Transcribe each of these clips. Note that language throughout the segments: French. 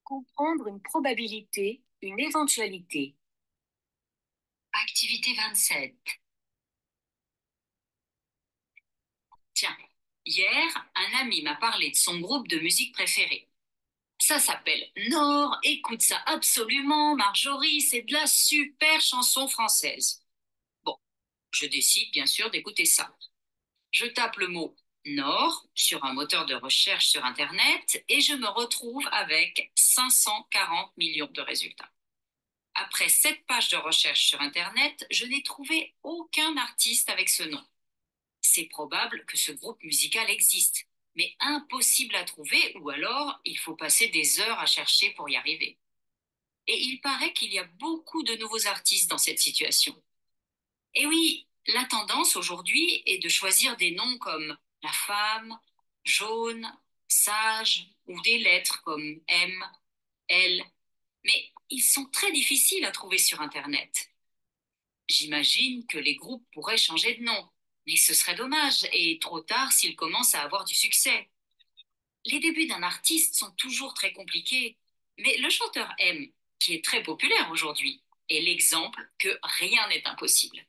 Comprendre une probabilité, une éventualité. Activité 27. Tiens, hier, un ami m'a parlé de son groupe de musique préféré. Ça s'appelle Nord, écoute ça absolument, Marjorie, c'est de la super chanson française. Bon, je décide bien sûr d'écouter ça. Je tape le mot Nord sur un moteur de recherche sur Internet et je me retrouve avec 540 millions de résultats. Après 7 pages de recherche sur Internet, je n'ai trouvé aucun artiste avec ce nom. C'est probable que ce groupe musical existe, mais impossible à trouver ou alors il faut passer des heures à chercher pour y arriver. Et il paraît qu'il y a beaucoup de nouveaux artistes dans cette situation. Et oui, la tendance aujourd'hui est de choisir des noms comme la femme, jaune, sage ou des lettres comme M, L, mais ils sont très difficiles à trouver sur Internet. J'imagine que les groupes pourraient changer de nom, mais ce serait dommage et trop tard s'ils commencent à avoir du succès. Les débuts d'un artiste sont toujours très compliqués, mais le chanteur M, qui est très populaire aujourd'hui, est l'exemple que rien n'est impossible.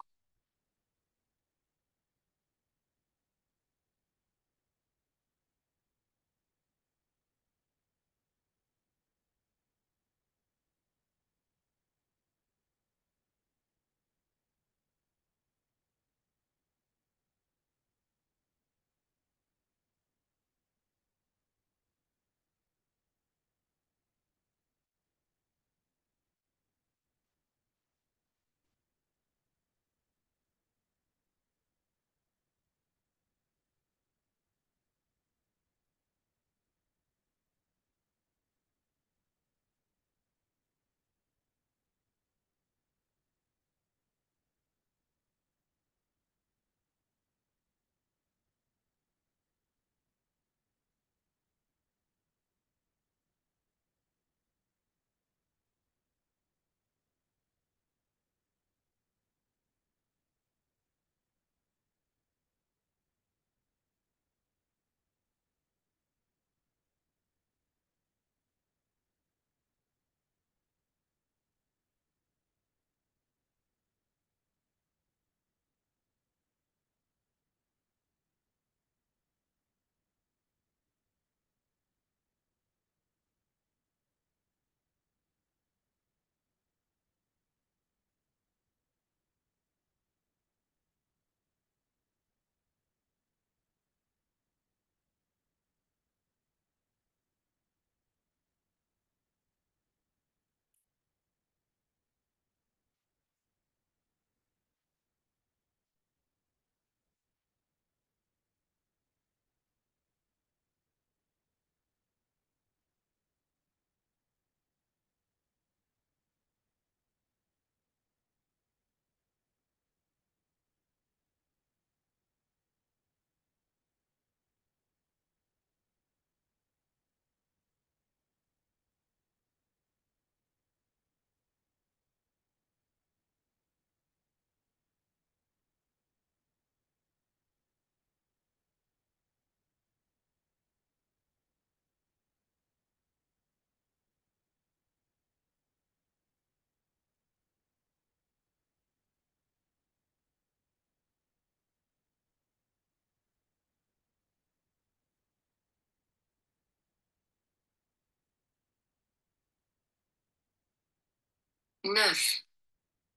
9.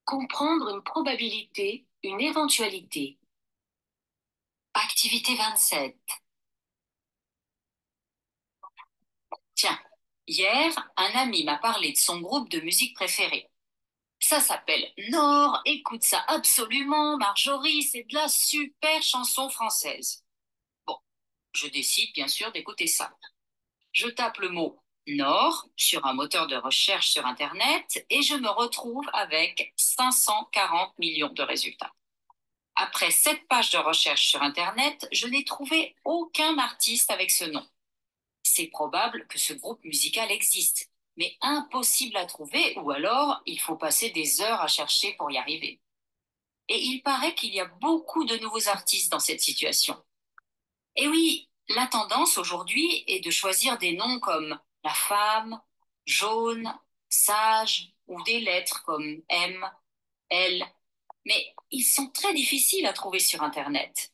Comprendre une probabilité, une éventualité. Activité 27. Tiens, hier, un ami m'a parlé de son groupe de musique préféré. Ça s'appelle Nord, écoute ça absolument, Marjorie, c'est de la super chanson française. Bon, je décide bien sûr d'écouter ça. Je tape le mot Nord sur un moteur de recherche sur Internet et je me retrouve avec 540 millions de résultats. Après 7 pages de recherche sur Internet, je n'ai trouvé aucun artiste avec ce nom. C'est probable que ce groupe musical existe, mais impossible à trouver ou alors il faut passer des heures à chercher pour y arriver. Et il paraît qu'il y a beaucoup de nouveaux artistes dans cette situation. Et oui, la tendance aujourd'hui est de choisir des noms comme la femme, jaune, sage ou des lettres comme M, L. Mais ils sont très difficiles à trouver sur Internet.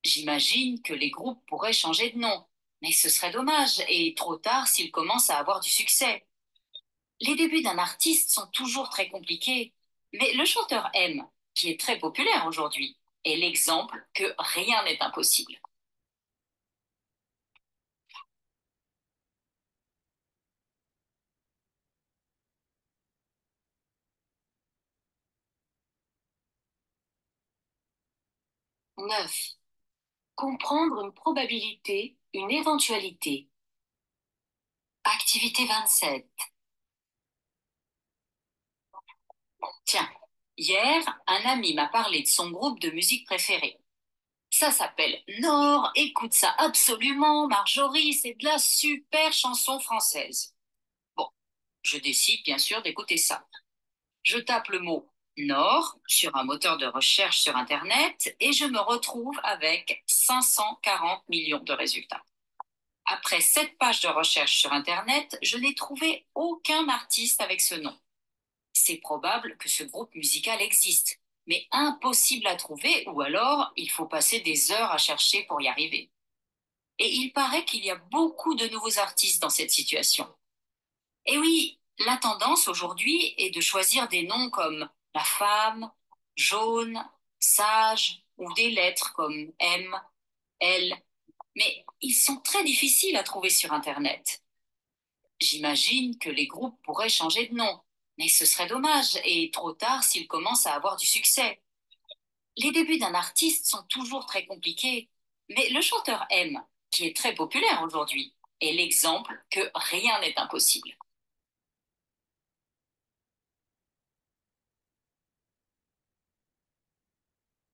J'imagine que les groupes pourraient changer de nom, mais ce serait dommage et trop tard s'ils commencent à avoir du succès. Les débuts d'un artiste sont toujours très compliqués, mais le chanteur M, qui est très populaire aujourd'hui, est l'exemple que rien n'est impossible. 9. Comprendre une probabilité, une éventualité. Activité 27. Tiens, hier, un ami m'a parlé de son groupe de musique préféré. Ça s'appelle Nord, écoute ça absolument, Marjorie, c'est de la super chanson française. Bon, je décide bien sûr d'écouter ça. Je tape le mot Nord sur un moteur de recherche sur Internet et je me retrouve avec 540 millions de résultats. Après 7 pages de recherche sur Internet, je n'ai trouvé aucun artiste avec ce nom. C'est probable que ce groupe musical existe, mais impossible à trouver ou alors il faut passer des heures à chercher pour y arriver. Et il paraît qu'il y a beaucoup de nouveaux artistes dans cette situation. Et oui, la tendance aujourd'hui est de choisir des noms comme la femme, jaune, sage ou des lettres comme M, L. Mais ils sont très difficiles à trouver sur Internet. J'imagine que les groupes pourraient changer de nom, mais ce serait dommage et trop tard s'ils commencent à avoir du succès. Les débuts d'un artiste sont toujours très compliqués, mais le chanteur M, qui est très populaire aujourd'hui, est l'exemple que rien n'est impossible.